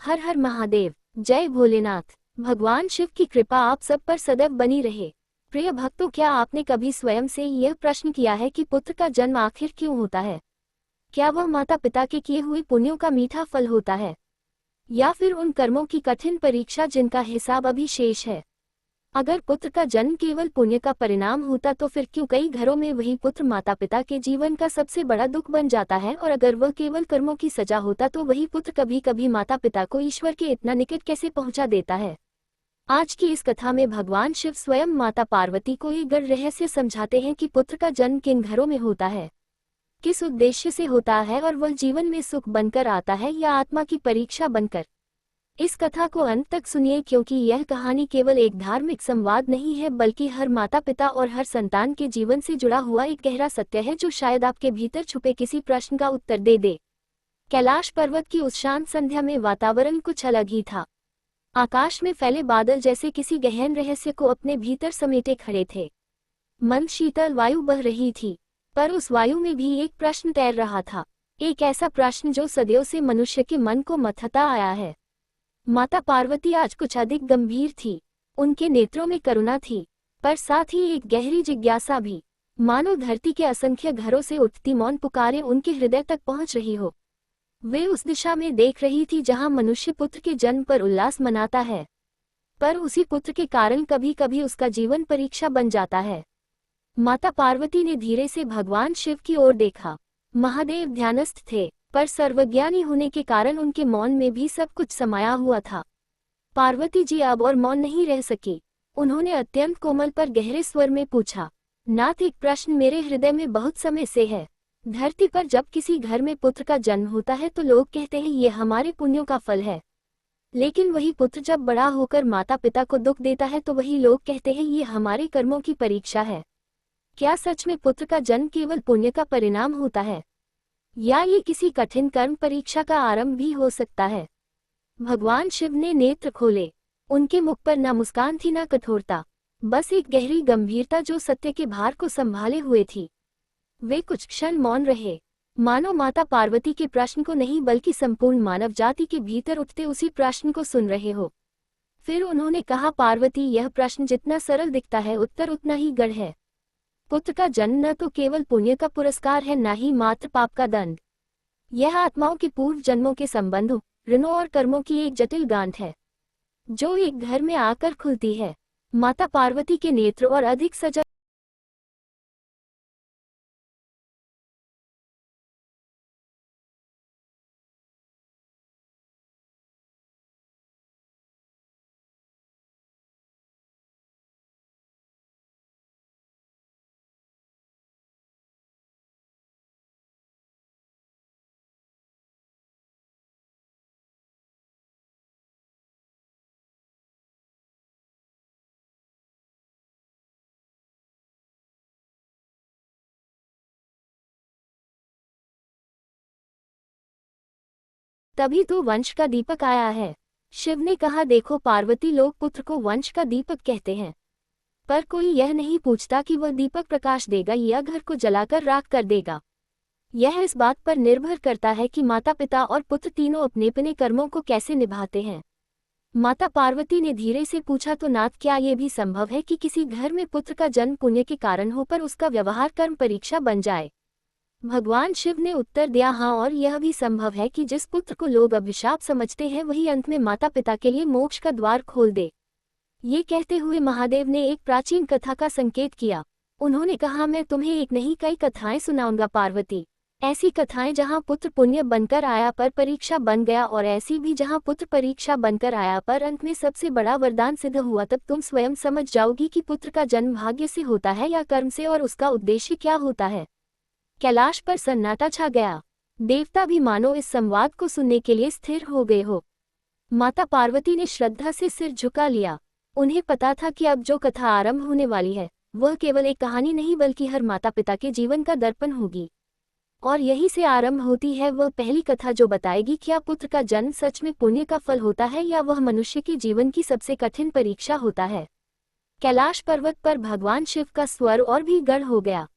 हर हर महादेव। जय भोलेनाथ। भगवान शिव की कृपा आप सब पर सदैव बनी रहे। प्रिय भक्तों, क्या आपने कभी स्वयं से यह प्रश्न किया है कि पुत्र का जन्म आखिर क्यों होता है? क्या वह माता पिता के किए हुए पुण्यों का मीठा फल होता है, या फिर उन कर्मों की कठिन परीक्षा जिनका हिसाब अभी शेष है? अगर पुत्र का जन्म केवल पुण्य का परिणाम होता तो फिर क्यों कई घरों में वही पुत्र माता पिता के जीवन का सबसे बड़ा दुख बन जाता है, और अगर वह केवल कर्मों की सजा होता तो वही पुत्र कभी कभी माता पिता को ईश्वर के इतना निकट कैसे पहुंचा देता है? आज की इस कथा में भगवान शिव स्वयं माता पार्वती को एक गढ़ रहस्य समझाते हैं कि पुत्र का जन्म किन घरों में होता है, किस उद्देश्य से होता है, और वह जीवन में सुख बनकर आता है या आत्मा की परीक्षा बनकर। इस कथा को अंत तक सुनिए, क्योंकि यह कहानी केवल एक धार्मिक संवाद नहीं है, बल्कि हर माता पिता और हर संतान के जीवन से जुड़ा हुआ एक गहरा सत्य है जो शायद आपके भीतर छुपे किसी प्रश्न का उत्तर दे दे। कैलाश पर्वत की उस शांत संध्या में वातावरण कुछ अलग ही था। आकाश में फैले बादल जैसे किसी गहन रहस्य को अपने भीतर समेटे खड़े थे। मंद शीतल वायु बह रही थी, पर उस वायु में भी एक प्रश्न तैर रहा था, एक ऐसा प्रश्न जो सदियों से मनुष्य के मन को मथता आया है। माता पार्वती आज कुछ अधिक गंभीर थी। उनके नेत्रों में करुणा थी, पर साथ ही एक गहरी जिज्ञासा भी, मानो धरती के असंख्य घरों से उठती मौन पुकारें उनके हृदय तक पहुंच रही हो। वे उस दिशा में देख रही थी जहां मनुष्य पुत्र के जन्म पर उल्लास मनाता है, पर उसी पुत्र के कारण कभी कभी उसका जीवन परीक्षा बन जाता है। माता पार्वती ने धीरे से भगवान शिव की ओर देखा। महादेव ध्यानस्थ थे, पर सर्वज्ञानी होने के कारण उनके मौन में भी सब कुछ समाया हुआ था। पार्वती जी अब और मौन नहीं रह सकी। उन्होंने अत्यंत कोमल पर गहरे स्वर में पूछा, नाथ, एक प्रश्न मेरे हृदय में बहुत समय से है। धरती पर जब किसी घर में पुत्र का जन्म होता है तो लोग कहते हैं ये हमारे पुण्यों का फल है, लेकिन वही पुत्र जब बड़ा होकर माता पिता को दुख देता है तो वही लोग कहते हैं ये हमारे कर्मों की परीक्षा है। क्या सच में पुत्र का जन्म केवल पुण्य का परिणाम होता है, या ये किसी कठिन कर्म परीक्षा का आरंभ भी हो सकता है? भगवान शिव ने नेत्र खोले। उनके मुख पर न मुस्कान थी न कठोरता, बस एक गहरी गंभीरता जो सत्य के भार को संभाले हुए थी। वे कुछ क्षण मौन रहे, मानो माता पार्वती के प्रश्न को नहीं बल्कि संपूर्ण मानव जाति के भीतर उठते उसी प्रश्न को सुन रहे हो। फिर उन्होंने कहा, पार्वती, यह प्रश्न जितना सरल दिखता है उत्तर उतना ही गढ़ है। पुत्र का जन्म न तो केवल पुण्य का पुरस्कार है, न ही मात्र पाप का दंड। यह आत्माओं के पूर्व जन्मों के संबंधों, ऋणों और कर्मों की एक जटिल गांठ है, जो एक घर में आकर खुलती है। माता पार्वती के नेत्र और अधिक सजग तभी तो वंश का दीपक आया है। शिव ने कहा, देखो पार्वती, लोग पुत्र को वंश का दीपक कहते हैं, पर कोई यह नहीं पूछता कि वह दीपक प्रकाश देगा या घर को जलाकर राख कर देगा। यह इस बात पर निर्भर करता है कि माता पिता और पुत्र तीनों अपने अपने कर्मों को कैसे निभाते हैं। माता पार्वती ने धीरे से पूछा, तो नाथ, क्या ये भी संभव है कि किसी घर में पुत्र का जन्म पुण्य के कारण हो पर उसका व्यवहार कर्म परीक्षा बन जाए? भगवान शिव ने उत्तर दिया, हाँ, और यह भी संभव है कि जिस पुत्र को लोग अभिशाप समझते हैं वही अंत में माता पिता के लिए मोक्ष का द्वार खोल दे। ये कहते हुए महादेव ने एक प्राचीन कथा का संकेत किया। उन्होंने कहा, मैं तुम्हें एक नहीं कई कथाएं सुनाऊंगा पार्वती। ऐसी कथाएं जहां पुत्र पुण्य बनकर आया पर परीक्षा बन गया, और ऐसी भी जहां पुत्र परीक्षा बनकर आया पर अंत में सबसे बड़ा वरदान सिद्ध हुआ। तब तुम स्वयं समझ जाओगी कि पुत्र का जन्म भाग्य से होता है या कर्म से, और उसका उद्देश्य क्या होता है। कैलाश पर सन्नाटा छा गया। देवता भी मानो इस संवाद को सुनने के लिए स्थिर हो गए हो। माता पार्वती ने श्रद्धा से सिर झुका लिया। उन्हें पता था कि अब जो कथा आरंभ होने वाली है वह केवल एक कहानी नहीं बल्कि हर माता पिता के जीवन का दर्पण होगी। और यही से आरंभ होती है वह पहली कथा जो बताएगी क्या पुत्र का जन्म सच में पुण्य का फल होता है या वह मनुष्य के जीवन की सबसे कठिन परीक्षा होता है। कैलाश पर्वत पर भगवान शिव का स्वर और भी गढ़ हो गया।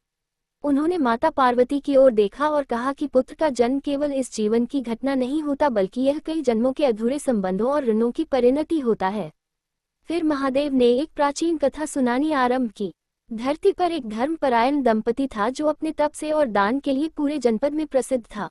उन्होंने माता पार्वती की ओर देखा और कहा कि पुत्र का जन्म केवल इस जीवन की घटना नहीं होता, बल्कि यह कई जन्मों के अधूरे संबंधों और ऋणों की परिणति होता है। फिर महादेव ने एक प्राचीन कथा सुनानी आरंभ की। धरती पर एक धर्मपरायण दंपति था जो अपने तप से और दान के लिए पूरे जनपद में प्रसिद्ध था।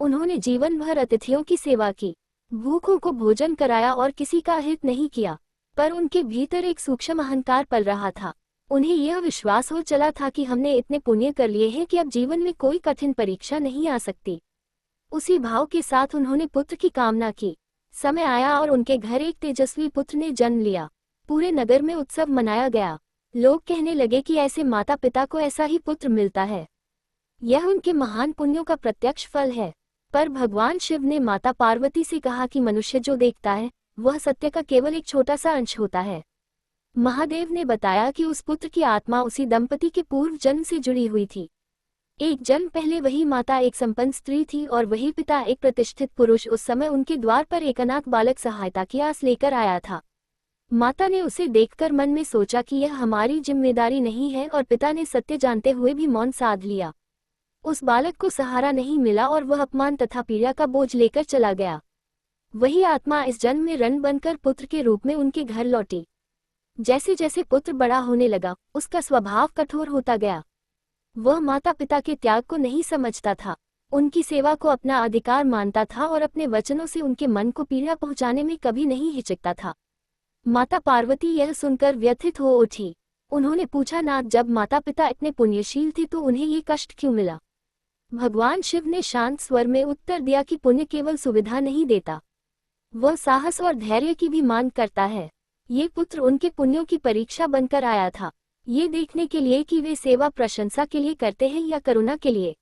उन्होंने जीवन भर अतिथियों की सेवा की, भूखों को भोजन कराया और किसी का हित नहीं किया, पर उनके भीतर एक सूक्ष्म अहंकार पल रहा था। उन्हें यह विश्वास हो चला था कि हमने इतने पुण्य कर लिए हैं कि अब जीवन में कोई कठिन परीक्षा नहीं आ सकती। उसी भाव के साथ उन्होंने पुत्र की कामना की। समय आया और उनके घर एक तेजस्वी पुत्र ने जन्म लिया। पूरे नगर में उत्सव मनाया गया। लोग कहने लगे कि ऐसे माता पिता को ऐसा ही पुत्र मिलता है, यह उनके महान पुण्यों का प्रत्यक्ष फल है। पर भगवान शिव ने माता पार्वती से कहा कि मनुष्य जो देखता है वह सत्य का केवल एक छोटा सा अंश होता है। महादेव ने बताया कि उस पुत्र की आत्मा उसी दंपति के पूर्व जन्म से जुड़ी हुई थी। एक जन्म पहले वही माता एक संपन्न स्त्री थी और वही पिता एक प्रतिष्ठित पुरुष। उस समय उनके द्वार पर एक अनाथ बालक सहायता की आस लेकर आया था। माता ने उसे देखकर मन में सोचा कि यह हमारी जिम्मेदारी नहीं है, और पिता ने सत्य जानते हुए भी मौन साध लिया। उस बालक को सहारा नहीं मिला और वह अपमान तथा पीड़ा का बोझ लेकर चला गया। वही आत्मा इस जन्म में रण बनकर पुत्र के रूप में उनके घर लौटी। जैसे जैसे पुत्र बड़ा होने लगा, उसका स्वभाव कठोर होता गया। वह माता पिता के त्याग को नहीं समझता था, उनकी सेवा को अपना अधिकार मानता था और अपने वचनों से उनके मन को पीड़ा पहुंचाने में कभी नहीं हिचकता था। माता पार्वती यह सुनकर व्यथित हो उठी। उन्होंने पूछा, नाथ, जब माता पिता इतने पुण्यशील थे तो उन्हें ये कष्ट क्यों मिला? भगवान शिव ने शांत स्वर में उत्तर दिया कि पुण्य केवल सुविधा नहीं देता, वह साहस और धैर्य की भी मांग करता है। ये पुत्र उनके पुण्यों की परीक्षा बनकर आया था, ये देखने के लिए कि वे सेवा प्रशंसा के लिए करते हैं या करुणा के लिए।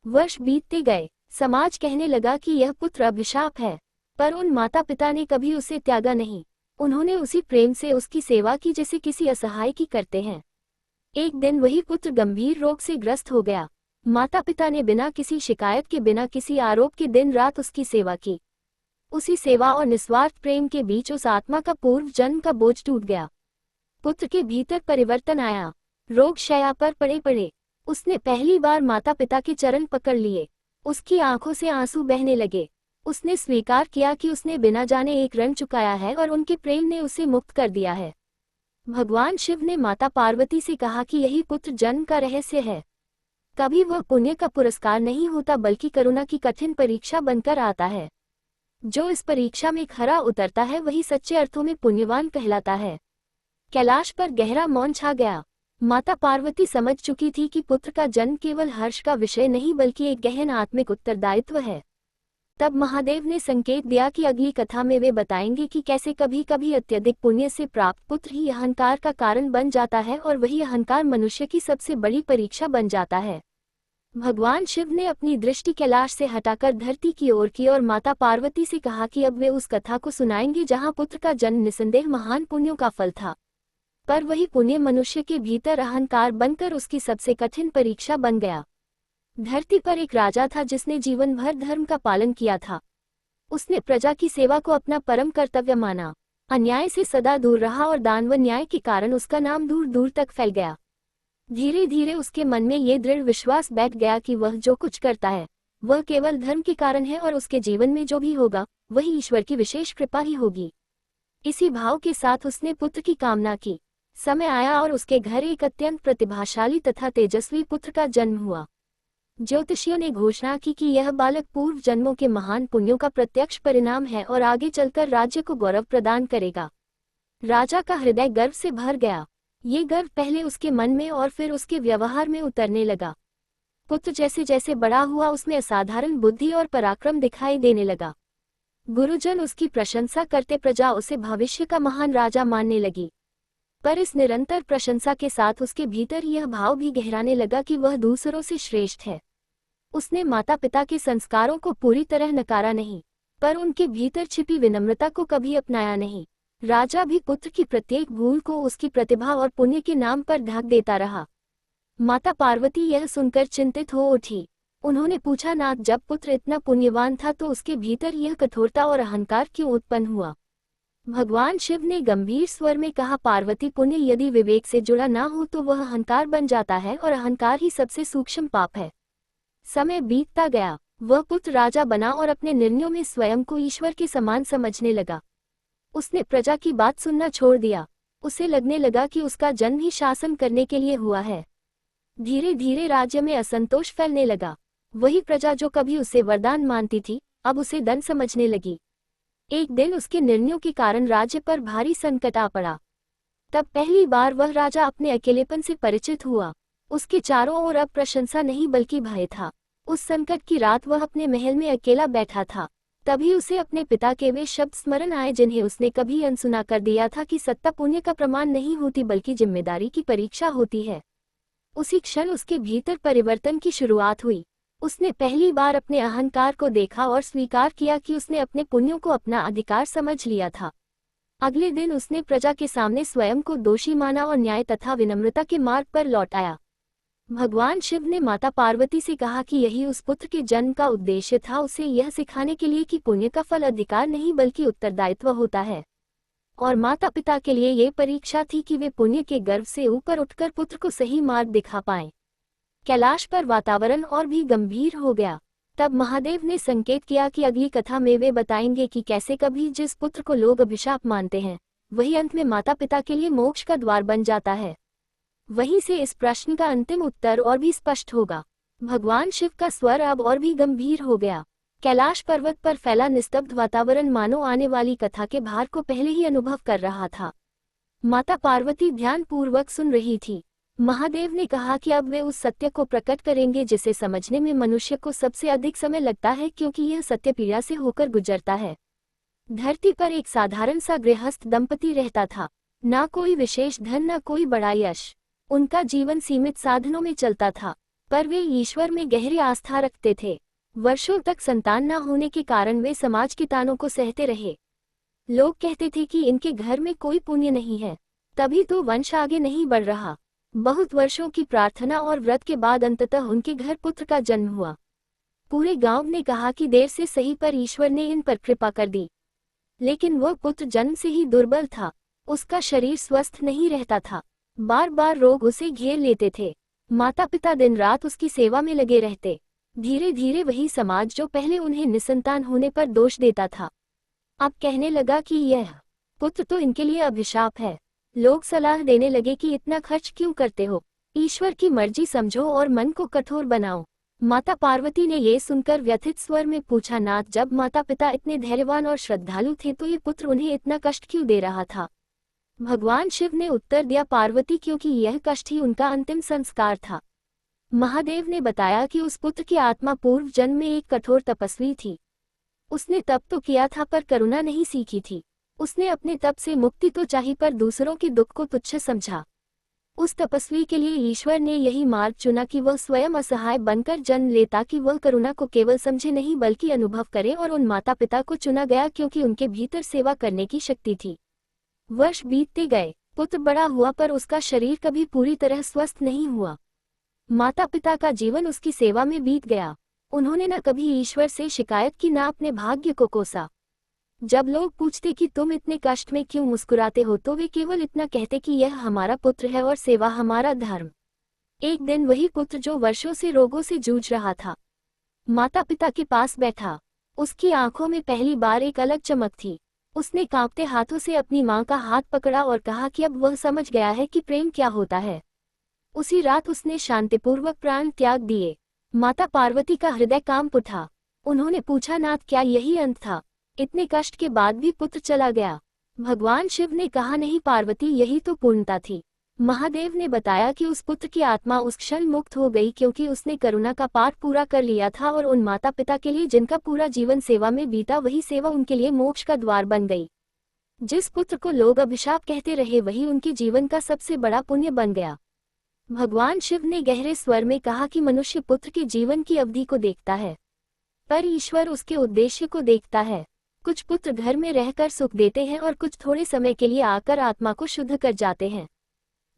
वर्ष बीतते गए, समाज कहने लगा कि यह पुत्र अभिशाप है, पर उन माता पिता ने कभी उसे त्यागा नहीं। उन्होंने उसी प्रेम से उसकी सेवा की जैसे किसी असहाय की करते हैं। एक दिन वही पुत्र गंभीर रोग से ग्रस्त हो गया। माता पिता ने बिना किसी शिकायत के, बिना किसी आरोप के दिन रात उसकी सेवा की। उसी सेवा और निस्वार्थ प्रेम के बीच उस आत्मा का पूर्व जन्म का बोझ टूट गया। पुत्र के भीतर परिवर्तन आया। रोग शैया पर पड़े पड़े उसने पहली बार माता पिता के चरण पकड़ लिए। उसकी आंखों से आंसू बहने लगे। उसने स्वीकार किया कि उसने बिना जाने एक ऋण चुकाया है और उनके प्रेम ने उसे मुक्त कर दिया है। भगवान शिव ने माता पार्वती से कहा कि यही पुत्र जन्म का रहस्य है। कभी वह पुण्य का पुरस्कार नहीं होता, बल्कि करुणा की कठिन परीक्षा बनकर आता है। जो इस परीक्षा में खरा उतरता है वही सच्चे अर्थों में पुण्यवान कहलाता है। कैलाश पर गहरा मौन छा गया। माता पार्वती समझ चुकी थी कि पुत्र का जन्म केवल हर्ष का विषय नहीं, बल्कि एक गहन आत्मिक उत्तरदायित्व है। तब महादेव ने संकेत दिया कि अगली कथा में वे बताएंगे कि कैसे कभी कभी अत्यधिक पुण्य से प्राप्त पुत्र ही अहंकार का कारण बन जाता है, और वही अहंकार मनुष्य की सबसे बड़ी परीक्षा बन जाता है। भगवान शिव ने अपनी दृष्टि कैलाश से हटाकर धरती की ओर की और माता पार्वती से कहा कि अब वे उस कथा को सुनाएंगे जहां पुत्र का जन्म निसंदेह महान पुण्यों का फल था, पर वही पुण्य मनुष्य के भीतर अहंकार बनकर उसकी सबसे कठिन परीक्षा बन गया। धरती पर एक राजा था जिसने जीवन भर धर्म का पालन किया था। उसने प्रजा की सेवा को अपना परम कर्तव्य माना, अन्याय से सदा दूर रहा और दान व न्याय के कारण उसका नाम दूर दूर तक फैल गया। धीरे धीरे उसके मन में ये दृढ़ विश्वास बैठ गया कि वह जो कुछ करता है वह केवल धर्म के कारण है, और उसके जीवन में जो भी होगा वही ईश्वर की विशेष कृपा ही होगी। इसी भाव के साथ उसने पुत्र की कामना की। समय आया और उसके घर एक अत्यंत प्रतिभाशाली तथा तेजस्वी पुत्र का जन्म हुआ। ज्योतिषियों ने घोषणा की कि यह बालक पूर्व जन्मों के महान पुण्यों का प्रत्यक्ष परिणाम है और आगे चलकर राज्य को गौरव प्रदान करेगा। राजा का हृदय गर्व से भर गया। ये गर्व पहले उसके मन में और फिर उसके व्यवहार में उतरने लगा। पुत्र जैसे जैसे बड़ा हुआ उसमें असाधारण बुद्धि और पराक्रम दिखाई देने लगा। गुरुजन उसकी प्रशंसा करते, प्रजा उसे भविष्य का महान राजा मानने लगी। पर इस निरंतर प्रशंसा के साथ उसके भीतर यह भाव भी गहराने लगा कि वह दूसरों से श्रेष्ठ है। उसने माता पिता के संस्कारों को पूरी तरह नकारा नहीं, पर उनके भीतर छिपी विनम्रता को कभी अपनाया नहीं। राजा भी पुत्र की प्रत्येक भूल को उसकी प्रतिभा और पुण्य के नाम पर ढक देता रहा। माता पार्वती यह सुनकर चिंतित हो उठी। उन्होंने पूछा, नाथ, जब पुत्र इतना पुण्यवान था तो उसके भीतर यह कठोरता और अहंकार क्यों उत्पन्न हुआ? भगवान शिव ने गंभीर स्वर में कहा, पार्वती, पुण्य यदि विवेक से जुड़ा ना हो तो वह अहंकार बन जाता है और अहंकार ही सबसे सूक्ष्म पाप है। समय बीतता गया, वह पुत्र राजा बना और अपने निर्णयों में स्वयं को ईश्वर के समान समझने लगा। उसने प्रजा की बात सुनना छोड़ दिया। उसे लगने लगा कि उसका जन्म ही शासन करने के लिए हुआ है। धीरे धीरे राज्य में असंतोष फैलने लगा। वही प्रजा जो कभी उसे वरदान मानती थी, अब उसे दंड समझने लगी। एक दिन उसके निर्णयों के कारण राज्य पर भारी संकट आ पड़ा। तब पहली बार वह राजा अपने अकेलेपन से परिचित हुआ। उसके चारों ओर अब प्रशंसा नहीं बल्कि भय था। उस संकट की रात वह अपने महल में अकेला बैठा था। तभी उसे अपने पिता के वे शब्द स्मरण आए जिन्हें उसने कभी अनसुना कर दिया था कि सत्ता पुण्य का प्रमाण नहीं होती बल्कि जिम्मेदारी की परीक्षा होती है। उसी क्षण उसके भीतर परिवर्तन की शुरुआत हुई। उसने पहली बार अपने अहंकार को देखा और स्वीकार किया कि उसने अपने पुण्यों को अपना अधिकार समझ लिया था। अगले दिन उसने प्रजा के सामने स्वयं को दोषी माना और न्याय तथा विनम्रता के मार्ग पर लौट आया। भगवान शिव ने माता पार्वती से कहा कि यही उस पुत्र के जन्म का उद्देश्य था, उसे यह सिखाने के लिए कि पुण्य का फल अधिकार नहीं बल्कि उत्तरदायित्व होता है। और माता पिता के लिए ये परीक्षा थी कि वे पुण्य के गर्व से ऊपर उठकर पुत्र को सही मार्ग दिखा पाएं। कैलाश पर वातावरण और भी गंभीर हो गया। तब महादेव ने संकेत किया कि अगली कथा में वे बताएंगे कि कैसे कभी जिस पुत्र को लोग अभिशाप मानते हैं, वही अंत में माता पिता के लिए मोक्ष का द्वार बन जाता है। वहीं से इस प्रश्न का अंतिम उत्तर और भी स्पष्ट होगा। भगवान शिव का स्वर अब और भी गंभीर हो गया। कैलाश पर्वत पर फैला निस्तब्ध वातावरण मानो आने वाली कथा के भार को पहले ही अनुभव कर रहा था। माता पार्वती ध्यानपूर्वक सुन रही थी। महादेव ने कहा कि अब वे उस सत्य को प्रकट करेंगे जिसे समझने में मनुष्य को सबसे अधिक समय लगता है, क्योंकि यह सत्य पीड़ा से होकर गुजरता है। धरती पर एक साधारण सा गृहस्थ दंपति रहता था। ना कोई विशेष धन, न कोई बड़ा यश। उनका जीवन सीमित साधनों में चलता था, पर वे ईश्वर में गहरी आस्था रखते थे। वर्षों तक संतान न होने के कारण वे समाज के तानों को सहते रहे। लोग कहते थे कि इनके घर में कोई पुण्य नहीं है, तभी तो वंश आगे नहीं बढ़ रहा। बहुत वर्षों की प्रार्थना और व्रत के बाद अंततः उनके घर पुत्र का जन्म हुआ। पूरे गांव ने कहा कि देर से सही पर ईश्वर ने इन पर कृपा कर दी। लेकिन वह पुत्र जन्म से ही दुर्बल था। उसका शरीर स्वस्थ नहीं रहता था। बार बार रोग उसे घेर लेते थे। माता पिता दिन रात उसकी सेवा में लगे रहते। धीरे धीरे वही समाज जो पहले उन्हें निसंतान होने पर दोष देता था, अब कहने लगा कि यह पुत्र तो इनके लिए अभिशाप है। लोग सलाह देने लगे कि इतना खर्च क्यों करते हो, ईश्वर की मर्जी समझो और मन को कठोर बनाओ। माता पार्वती ने ये सुनकर व्यथित स्वर में पूछा, नाथ, जब माता पिता इतने धैर्यवान और श्रद्धालु थे तो ये पुत्र उन्हें इतना कष्ट क्यों दे रहा था? भगवान शिव ने उत्तर दिया, पार्वती, क्योंकि यह कष्ट ही उनका अंतिम संस्कार था। महादेव ने बताया कि उस पुत्र की आत्मा पूर्व जन्म में एक कठोर तपस्वी थी। उसने तप तो किया था पर करुणा नहीं सीखी थी। उसने अपने तप से मुक्ति तो चाही पर दूसरों के दुख को तुच्छ समझा। उस तपस्वी के लिए ईश्वर ने यही मार्ग चुना कि वह स्वयं असहाय बनकर जन्म ले, ताकि वह करुणा को केवल समझे नहीं बल्कि अनुभव करे। और उन माता पिता को चुना गया क्योंकि उनके भीतर सेवा करने की शक्ति थी। वर्ष बीतते गए, पुत्र बड़ा हुआ पर उसका शरीर कभी पूरी तरह स्वस्थ नहीं हुआ। माता पिता का जीवन उसकी सेवा में बीत गया। उन्होंने न कभी ईश्वर से शिकायत की, न अपने भाग्य को कोसा। जब लोग पूछते कि तुम इतने कष्ट में क्यों मुस्कुराते हो, तो वे केवल इतना कहते कि यह हमारा पुत्र है और सेवा हमारा धर्म। एक दिन वही पुत्र जो वर्षों से रोगों से जूझ रहा था, माता पिता के पास बैठा। उसकी आंखों में पहली बार एक अलग चमक थी। उसने कांपते हाथों से अपनी मां का हाथ पकड़ा और कहा कि अब वह समझ गया है कि प्रेम क्या होता है। उसी रात उसने शांतिपूर्वक प्राण त्याग दिए। माता पार्वती का हृदय कांप उठा। उन्होंने पूछा, नाथ, क्या यही अंत था? इतने कष्ट के बाद भी पुत्र चला गया। भगवान शिव ने कहा, नहीं पार्वती, यही तो पूर्णता थी। महादेव ने बताया कि उस पुत्र की आत्मा उस क्षण मुक्त हो गई क्योंकि उसने करुणा का पाठ पूरा कर लिया था और उन माता पिता के लिए जिनका पूरा जीवन सेवा में बीता, वही सेवा उनके लिए मोक्ष का द्वार बन गई। जिस पुत्र को लोग अभिशाप कहते रहे, वही उनके जीवन का सबसे बड़ा पुण्य बन गया। भगवान शिव ने गहरे स्वर में कहा कि मनुष्य पुत्र के जीवन की अवधि को देखता है, पर ईश्वर उसके उद्देश्य को देखता है। कुछ पुत्र घर में रहकर सुख देते हैं और कुछ थोड़े समय के लिए आकर आत्मा को शुद्ध कर जाते हैं।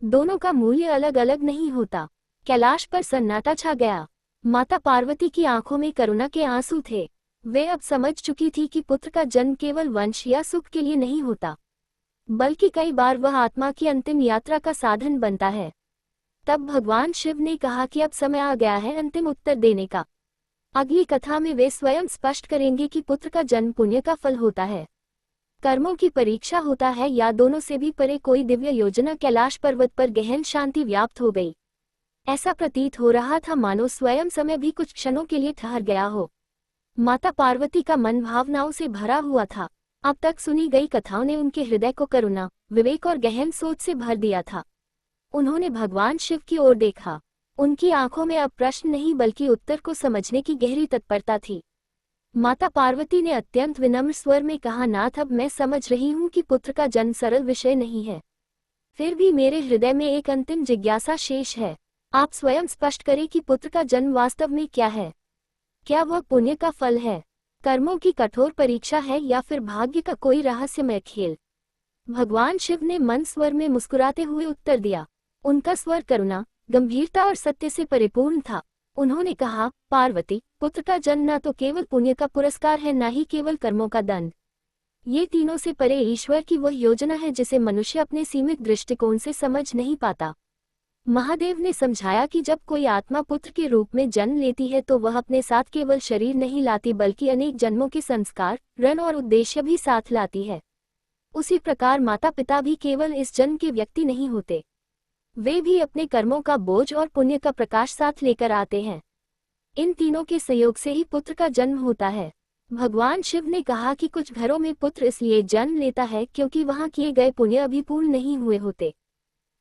दोनों का मूल्य अलग अलग नहीं होता। कैलाश पर सन्नाटा छा गया। माता पार्वती की आंखों में करुणा के आंसू थे। वे अब समझ चुकी थी कि पुत्र का जन्म केवल वंश या सुख के लिए नहीं होता, बल्कि कई बार वह आत्मा की अंतिम यात्रा का साधन बनता है। तब भगवान शिव ने कहा कि अब समय आ गया है अंतिम उत्तर देने का। अगली कथा में वे स्वयं स्पष्ट करेंगे कि पुत्र का जन्म पुण्य का फल होता है, कर्मों की परीक्षा होता है, या दोनों से भी परे कोई दिव्य योजना। कैलाश पर्वत पर गहन शांति व्याप्त हो गई। ऐसा प्रतीत हो रहा था मानो स्वयं समय भी कुछ क्षणों के लिए ठहर गया हो। माता पार्वती का मन भावनाओं से भरा हुआ था। अब तक सुनी गई कथाओं ने उनके हृदय को करुणा, विवेक और गहन सोच से भर दिया था। उन्होंने भगवान शिव की ओर देखा। उनकी आंखों में अब प्रश्न नहीं बल्कि उत्तर को समझने की गहरी तत्परता थी। माता पार्वती ने अत्यंत विनम्र स्वर में कहा, नाथ, अब मैं समझ रही हूँ कि पुत्र का जन्म सरल विषय नहीं है। फिर भी मेरे हृदय में एक अंतिम जिज्ञासा शेष है। आप स्वयं स्पष्ट करें कि पुत्र का जन्म वास्तव में क्या है। क्या वह पुण्य का फल है, कर्मों की कठोर परीक्षा है, या फिर भाग्य का कोई रहस्यमय खेल। भगवान शिव ने मंद स्वर में मुस्कुराते हुए उत्तर दिया। उनका स्वर करुणा, गंभीरता और सत्य से परिपूर्ण था। उन्होंने कहा, पार्वती, पुत्र का जन्म न तो केवल पुण्य का पुरस्कार है, न ही केवल कर्मों का दंड। ये तीनों से परे ईश्वर की वह योजना है जिसे मनुष्य अपने सीमित दृष्टिकोण से समझ नहीं पाता। महादेव ने समझाया कि जब कोई आत्मा पुत्र के रूप में जन्म लेती है तो वह अपने साथ केवल शरीर नहीं लाती बल्कि अनेक जन्मों के संस्कार, ऋण और उद्देश्य भी साथ लाती है। उसी प्रकार माता पिता भी केवल इस जन्म के व्यक्ति नहीं होते, वे भी अपने कर्मों का बोझ और पुण्य का प्रकाश साथ लेकर आते हैं। इन तीनों के सहयोग से ही पुत्र का जन्म होता है। भगवान शिव ने कहा कि कुछ घरों में पुत्र इसलिए जन्म लेता है क्योंकि वहां किए गए पुण्य अभी पूर्ण नहीं हुए होते।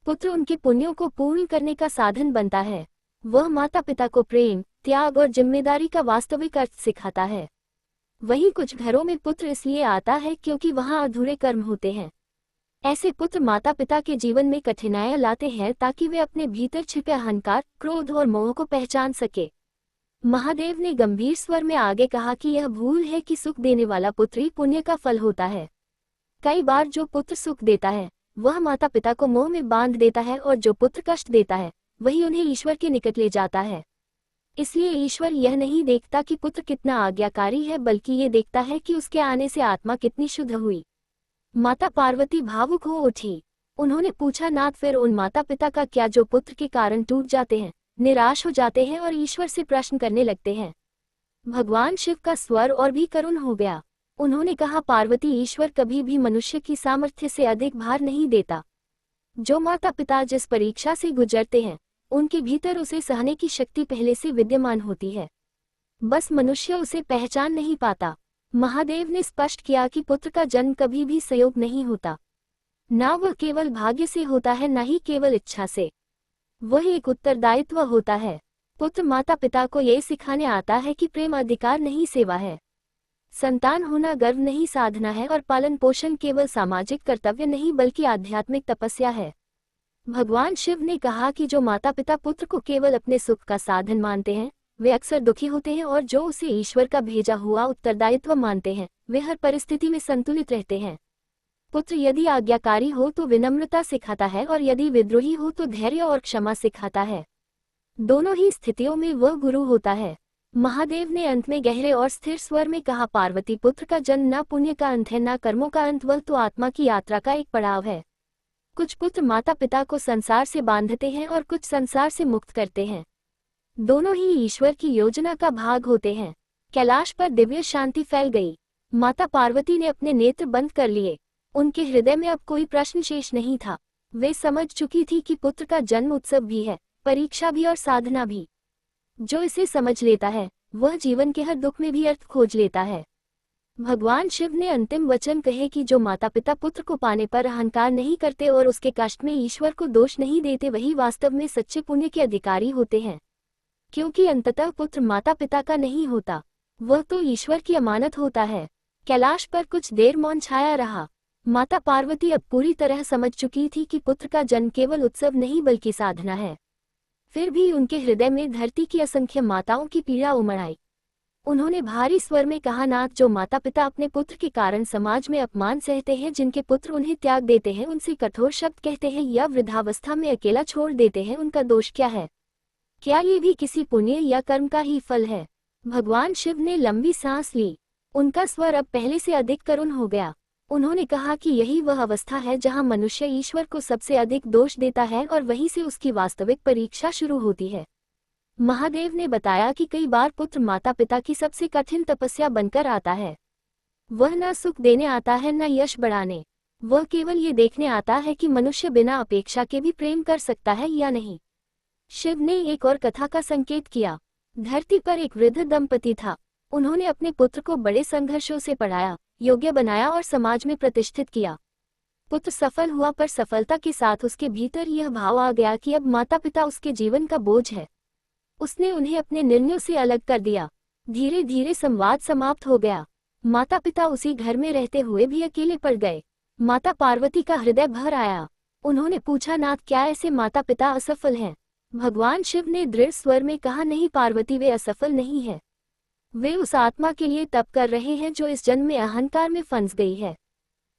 पुत्र उनके पुण्यों को पूर्ण करने का साधन बनता है। वह माता पिता को प्रेम, त्याग और जिम्मेदारी का वास्तविक अर्थ सिखाता है। वहीं कुछ घरों में पुत्र इसलिए आता है क्योंकि वहां अधूरे कर्म होते हैं। ऐसे पुत्र माता पिता के जीवन में कठिनाइयां लाते हैं ताकि वे अपने भीतर छिपे अहंकार, क्रोध और मोह को पहचान सके। महादेव ने गंभीर स्वर में आगे कहा कि यह भूल है कि सुख देने वाला पुत्र ही पुण्य का फल होता है। कई बार जो पुत्र सुख देता है वह माता पिता को मोह में बांध देता है, और जो पुत्र कष्ट देता है वही उन्हें ईश्वर के निकट ले जाता है। इसलिए ईश्वर यह नहीं देखता कि पुत्र कितना आज्ञाकारी है, बल्कि ये देखता है कि उसके आने से आत्मा कितनी शुद्ध हुई। माता पार्वती भावुक हो उठी। उन्होंने पूछा, नाथ, फिर उन माता पिता का क्या जो पुत्र के कारण टूट जाते हैं, निराश हो जाते हैं और ईश्वर से प्रश्न करने लगते हैं। भगवान शिव का स्वर और भी करुण हो गया। उन्होंने कहा, पार्वती, ईश्वर कभी भी मनुष्य की सामर्थ्य से अधिक भार नहीं देता। जो माता पिता जिस परीक्षा से गुजरते हैं उनके भीतर उसे सहने की शक्ति पहले से विद्यमान होती है, बस मनुष्य उसे पहचान नहीं पाता। महादेव ने स्पष्ट किया कि पुत्र का जन्म कभी भी संयोग नहीं होता, ना वह केवल भाग्य से होता है, न ही केवल इच्छा से। वह एक उत्तरदायित्व होता है। पुत्र माता पिता को ये सिखाने आता है कि प्रेम अधिकार नहीं, सेवा है। संतान होना गर्व नहीं, साधना है। और पालन पोषण केवल सामाजिक कर्तव्य नहीं बल्कि आध्यात्मिक तपस्या है। भगवान शिव ने कहा कि जो माता पिता पुत्र को केवल अपने सुख का साधन मानते हैं वे अक्सर दुखी होते हैं, और जो उसे ईश्वर का भेजा हुआ उत्तरदायित्व मानते हैं वे हर परिस्थिति में संतुलित रहते हैं। पुत्र यदि आज्ञाकारी हो तो विनम्रता सिखाता है, और यदि विद्रोही हो तो धैर्य और क्षमा सिखाता है। दोनों ही स्थितियों में वह गुरु होता है। महादेव ने अंत में गहरे और स्थिर स्वर में कहा, पार्वती, पुत्र का जन्म न पुण्य का अंत है, न कर्मों का अंत, वह तो आत्मा की यात्रा का एक पड़ाव है। कुछ पुत्र माता पिता को संसार से बांधते हैं और कुछ संसार से मुक्त करते हैं। दोनों ही ईश्वर की योजना का भाग होते हैं। कैलाश पर दिव्य शांति फैल गई। माता पार्वती ने अपने नेत्र बंद कर लिए। उनके हृदय में अब कोई प्रश्न शेष नहीं था। वे समझ चुकी थी कि पुत्र का जन्म उत्सव भी है, परीक्षा भी और साधना भी। जो इसे समझ लेता है वह जीवन के हर दुख में भी अर्थ खोज लेता है। भगवान शिव ने अंतिम वचन कहे कि जो माता पिता पुत्र को पाने पर अहंकार नहीं करते और उसके कष्ट में ईश्वर को दोष नहीं देते वही वास्तव में सच्चे पुण्य के अधिकारी होते हैं। क्योंकि अंततः पुत्र माता पिता का नहीं होता, वह तो ईश्वर की अमानत होता है। कैलाश पर कुछ देर मौन छाया रहा। माता पार्वती अब पूरी तरह समझ चुकी थी कि पुत्र का जन्म केवल उत्सव नहीं बल्कि साधना है। फिर भी उनके हृदय में धरती की असंख्य माताओं की पीड़ा उमड़ आई। उन्होंने भारी स्वर में कहा, नाथ, जो माता पिता अपने पुत्र के कारण समाज में अपमान सहते हैं, जिनके पुत्र उन्हें त्याग देते हैं, उनसे कठोर शब्द कहते हैं या वृद्धावस्था में अकेला छोड़ देते हैं, उनका दोष क्या है? क्या ये भी किसी पुण्य या कर्म का ही फल है? भगवान शिव ने लंबी सांस ली। उनका स्वर अब पहले से अधिक करुण हो गया। उन्होंने कहा कि यही वह अवस्था है जहां मनुष्य ईश्वर को सबसे अधिक दोष देता है और वहीं से उसकी वास्तविक परीक्षा शुरू होती है। महादेव ने बताया कि कई बार पुत्र माता पिता की सबसे कठिन तपस्या बनकर आता है। वह न सुख देने आता है न यश बढ़ाने, वह केवल ये देखने आता है कि मनुष्य बिना अपेक्षा के भी प्रेम कर सकता है या नहीं। शिव ने एक और कथा का संकेत किया। धरती पर एक वृद्ध दंपति था। उन्होंने अपने पुत्र को बड़े संघर्षों से पढ़ाया, योग्य बनाया और समाज में प्रतिष्ठित किया। पुत्र सफल हुआ, पर सफलता के साथ उसके भीतर यह भाव आ गया कि अब माता पिता उसके जीवन का बोझ है। उसने उन्हें अपने निर्णयों से अलग कर दिया। धीरे धीरे संवाद समाप्त हो गया। माता पिता उसी घर में रहते हुए भी अकेले पड़ गए। माता पार्वती का हृदय भर आया। उन्होंने पूछा, नाथ, क्या ऐसे माता पिता असफल हैं? भगवान शिव ने दृढ़ स्वर में कहा, नहीं पार्वती, वे असफल नहीं है। वे उस आत्मा के लिए तप कर रहे हैं जो इस जन्म में अहंकार में फंस गई है।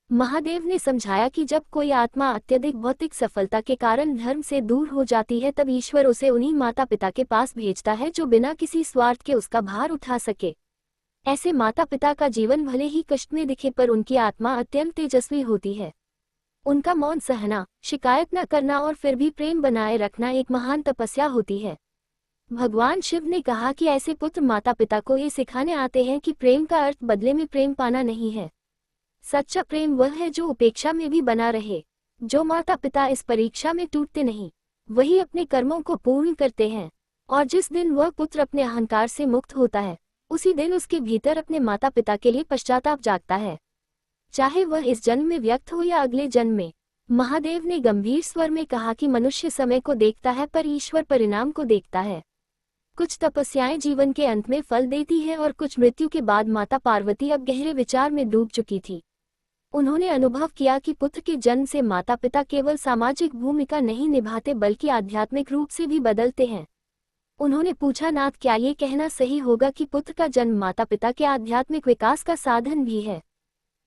महादेव ने समझाया कि जब कोई आत्मा अत्यधिक भौतिक सफलता के कारण धर्म से दूर हो जाती है, तब ईश्वर उसे उन्हीं माता पिता के पास भेजता है जो बिना किसी स्वार्थ के उसका भार उठा सके। ऐसे माता पिता का जीवन भले ही कष्ट में दिखे, पर उनकी आत्मा अत्यंत तेजस्वी होती है। उनका मौन सहना, शिकायत न करना और फिर भी प्रेम बनाए रखना एक महान तपस्या होती है। भगवान शिव ने कहा कि ऐसे पुत्र माता पिता को ये सिखाने आते हैं कि प्रेम का अर्थ बदले में प्रेम पाना नहीं है। सच्चा प्रेम वह है जो उपेक्षा में भी बना रहे। जो माता पिता इस परीक्षा में टूटते नहीं, वही अपने कर्मों को पूर्ण करते हैं। और जिस दिन वह पुत्र अपने अहंकार से मुक्त होता है, उसी दिन उसके भीतर अपने माता पिता के लिए पश्चाताप जागता है, चाहे वह इस जन्म में व्यक्त हो या अगले जन्म में। महादेव ने गंभीर स्वर में कहा कि मनुष्य समय को देखता है, पर ईश्वर परिणाम को देखता है। कुछ तपस्याएं जीवन के अंत में फल देती हैं और कुछ मृत्यु के बाद। माता पार्वती अब गहरे विचार में डूब चुकी थी। उन्होंने अनुभव किया कि पुत्र के जन्म से माता पिता केवल सामाजिक भूमिका नहीं निभाते, बल्कि आध्यात्मिक रूप से भी बदलते हैं। उन्होंने पूछा, नाथ, क्या ये कहना सही होगा कि पुत्र का जन्म माता पिता के आध्यात्मिक विकास का साधन भी है?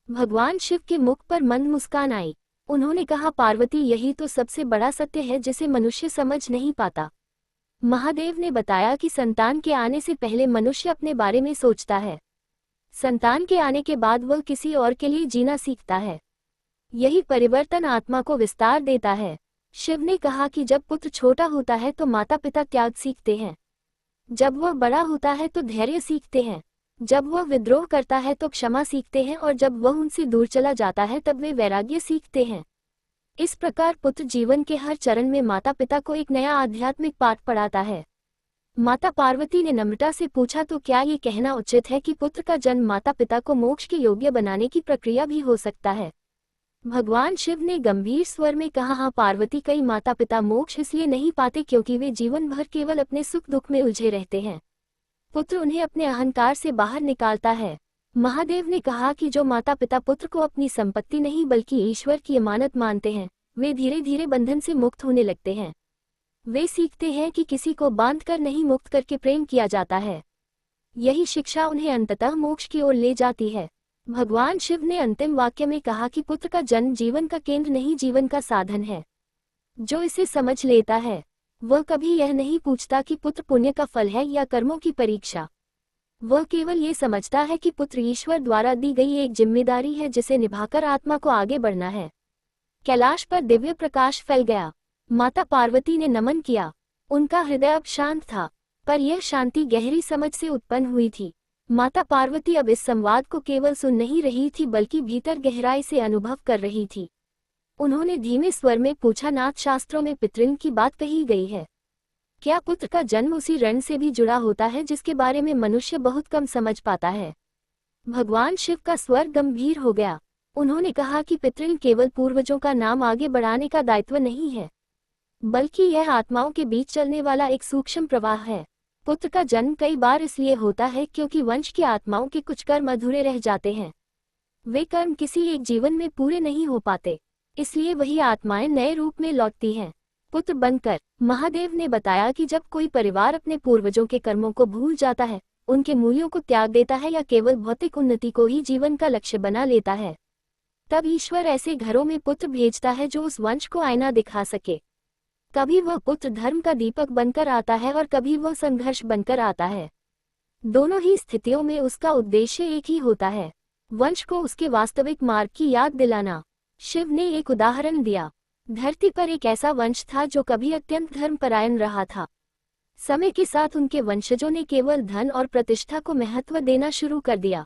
भगवान शिव के मुख पर मंद मुस्कान आई। उन्होंने कहा, पार्वती, यही तो सबसे बड़ा सत्य है जिसे मनुष्य समझ नहीं पाता। महादेव ने बताया कि संतान के आने से पहले मनुष्य अपने बारे में सोचता है। संतान के आने के बाद वह किसी और के लिए जीना सीखता है। यही परिवर्तन आत्मा को विस्तार देता है। शिव ने कहा कि जब पुत्र छोटा होता है तो माता पिता त्याग सीखते हैं, जब वह बड़ा होता है तो धैर्य सीखते हैं, जब वह विद्रोह करता है तो क्षमा सीखते हैं, और जब वह उनसे दूर चला जाता है तब वे वैराग्य सीखते हैं। इस प्रकार पुत्र जीवन के हर चरण में माता पिता को एक नया आध्यात्मिक पाठ पढ़ाता है। माता पार्वती ने नम्रता से पूछा, तो क्या ये कहना उचित है कि पुत्र का जन्म माता पिता को मोक्ष के योग्य बनाने की प्रक्रिया भी हो सकता है? भगवान शिव ने गंभीर स्वर में कहा, हाँ पार्वती, कई माता पिता मोक्ष इसलिए नहीं पाते क्योंकि वे जीवन भर केवल अपने सुख दुख में उलझे रहते हैं। पुत्र उन्हें अपने अहंकार से बाहर निकालता है। महादेव ने कहा कि जो माता पिता पुत्र को अपनी संपत्ति नहीं बल्कि ईश्वर की अमानत मानते हैं, वे धीरे धीरे बंधन से मुक्त होने लगते हैं। वे सीखते हैं कि किसी को बांधकर नहीं, मुक्त करके प्रेम किया जाता है। यही शिक्षा उन्हें अंततः मोक्ष की ओर ले जाती है। भगवान शिव ने अंतिम वाक्य में कहा कि पुत्र का जन्म जीवन का केंद्र नहीं, जीवन का साधन है। जो इसे समझ लेता है, वह कभी यह नहीं पूछता कि पुत्र पुण्य का फल है या कर्मों की परीक्षा। वह केवल ये समझता है कि पुत्र ईश्वर द्वारा दी गई एक जिम्मेदारी है जिसे निभाकर आत्मा को आगे बढ़ना है। कैलाश पर दिव्य प्रकाश फैल गया। माता पार्वती ने नमन किया। उनका हृदय अब शांत था, पर यह शांति गहरी समझ से उत्पन्न हुई थी। माता पार्वती अब इस संवाद को केवल सुन नहीं रही थी बल्कि भीतर गहराई से अनुभव कर रही थी। उन्होंने धीमे स्वर में पूछा, नाथ, शास्त्रों में पितृन की बात कही गई है। क्या पुत्र का जन्म उसी ऋण से भी जुड़ा होता है जिसके बारे में मनुष्य बहुत कम समझ पाता है? भगवान शिव का स्वर गंभीर हो गया। उन्होंने कहा कि पितृन केवल पूर्वजों का नाम आगे बढ़ाने का दायित्व नहीं है, बल्कि यह आत्माओं के बीच चलने वाला एक सूक्ष्म प्रवाह है। पुत्र का जन्म कई बार इसलिए होता है क्योंकि वंश की आत्माओं के कुछ कर्म अधूरे रह जाते हैं। वे कर्म किसी एक जीवन में पूरे नहीं हो पाते, इसलिए वही आत्माएं नए रूप में लौटती हैं, पुत्र बनकर। महादेव ने बताया कि जब कोई परिवार अपने पूर्वजों के कर्मों को भूल जाता है, उनके मूल्यों को त्याग देता है या केवल भौतिक उन्नति को ही जीवन का लक्ष्य बना लेता है, तब ईश्वर ऐसे घरों में पुत्र भेजता है जो उस वंश को आईना दिखा सके। कभी वह पुत्र धर्म का दीपक बनकर आता है और कभी वह संघर्ष बनकर आता है। दोनों ही स्थितियों में उसका उद्देश्य एक ही होता है, वंश को उसके वास्तविक मार्ग की याद दिलाना। शिव ने एक उदाहरण दिया। धरती पर एक ऐसा वंश था जो कभी अत्यंत धर्मपरायण रहा था। समय के साथ उनके वंशजों ने केवल धन और प्रतिष्ठा को महत्व देना शुरू कर दिया।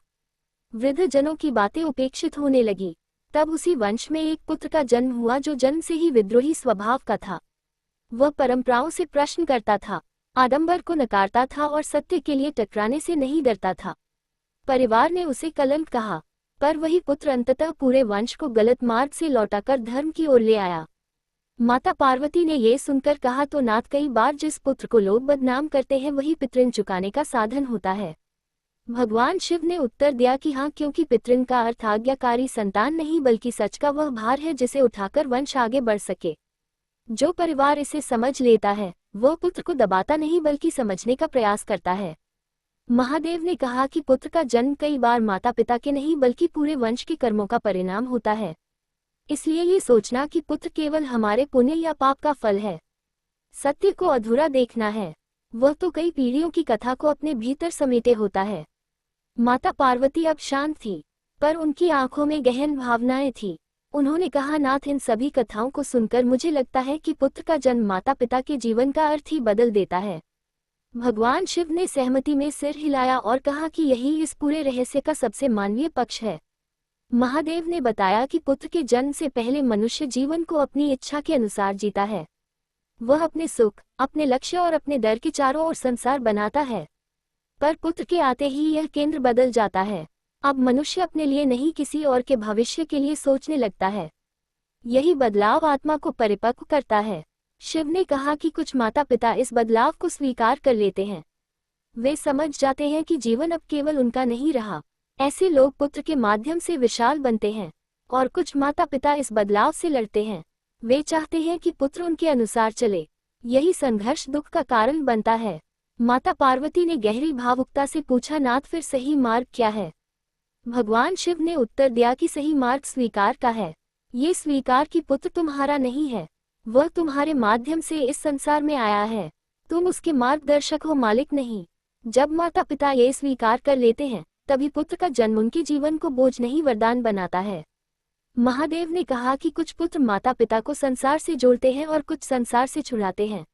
वृद्ध जनों की बातें उपेक्षित होने लगी। तब उसी वंश में एक पुत्र का जन्म हुआ जो जन्म से ही विद्रोही स्वभाव का था। वह परंपराओं से प्रश्न करता था, आडंबर को नकारता था और सत्य के लिए टकराने से नहीं डरता था। परिवार ने उसे कलंक कहा, पर वही पुत्र अंततः पूरे वंश को गलत मार्ग से लौटाकर धर्म की ओर ले आया। माता पार्वती ने ये सुनकर कहा, तो नाथ, कई बार जिस पुत्र को लोग बदनाम करते हैं वही पितृन चुकाने का साधन होता है। भगवान शिव ने उत्तर दिया कि हाँ, क्योंकि पितृन का अर्थ आज्ञाकारी संतान नहीं बल्कि सच का वह भार है जिसे उठाकर वंश आगे बढ़ सके। जो परिवार इसे समझ लेता है वह पुत्र को दबाता नहीं बल्कि समझने का प्रयास करता है। महादेव ने कहा कि पुत्र का जन्म कई बार माता पिता के नहीं बल्कि पूरे वंश के कर्मों का परिणाम होता है। इसलिए ये सोचना कि पुत्र केवल हमारे पुण्य या पाप का फल है, सत्य को अधूरा देखना है। वह तो कई पीढ़ियों की कथा को अपने भीतर समेटे होता है। माता पार्वती अब शांत थी, पर उनकी आंखों में गहन भावनाएं थी। उन्होंने कहा, नाथ, इन सभी कथाओं को सुनकर मुझे लगता है कि पुत्र का जन्म माता पिता के जीवन का अर्थ ही बदल देता है। भगवान शिव ने सहमति में सिर हिलाया और कहा कि यही इस पूरे रहस्य का सबसे मानवीय पक्ष है। महादेव ने बताया कि पुत्र के जन्म से पहले मनुष्य जीवन को अपनी इच्छा के अनुसार जीता है। वह अपने सुख, अपने लक्ष्य और अपने डर के चारों ओर संसार बनाता है। पर पुत्र के आते ही यह केंद्र बदल जाता है। अब मनुष्य अपने लिए नहीं किसी और के भविष्य के लिए सोचने लगता है। यही बदलाव आत्मा को परिपक्व करता है। शिव ने कहा कि कुछ माता पिता इस बदलाव को स्वीकार कर लेते हैं। वे समझ जाते हैं कि जीवन अब केवल उनका नहीं रहा। ऐसे लोग पुत्र के माध्यम से विशाल बनते हैं। और कुछ माता पिता इस बदलाव से लड़ते हैं। वे चाहते हैं कि पुत्र उनके अनुसार चले। यही संघर्ष दुख का कारण बनता है। माता पार्वती ने गहरी भावुकता से पूछा, नाथ, फिर सही मार्ग क्या है? भगवान शिव ने उत्तर दिया कि सही मार्ग स्वीकार का है। ये स्वीकार कि पुत्र तुम्हारा नहीं है, वह तुम्हारे माध्यम से इस संसार में आया है। तुम उसके मार्गदर्शक हो, मालिक नहीं। जब माता पिता ये स्वीकार कर लेते हैं तभी पुत्र का जन्म उनके जीवन को बोझ नहीं वरदान बनाता है। महादेव ने कहा कि कुछ पुत्र माता पिता को संसार से जोड़ते हैं और कुछ संसार से छुड़ाते हैं।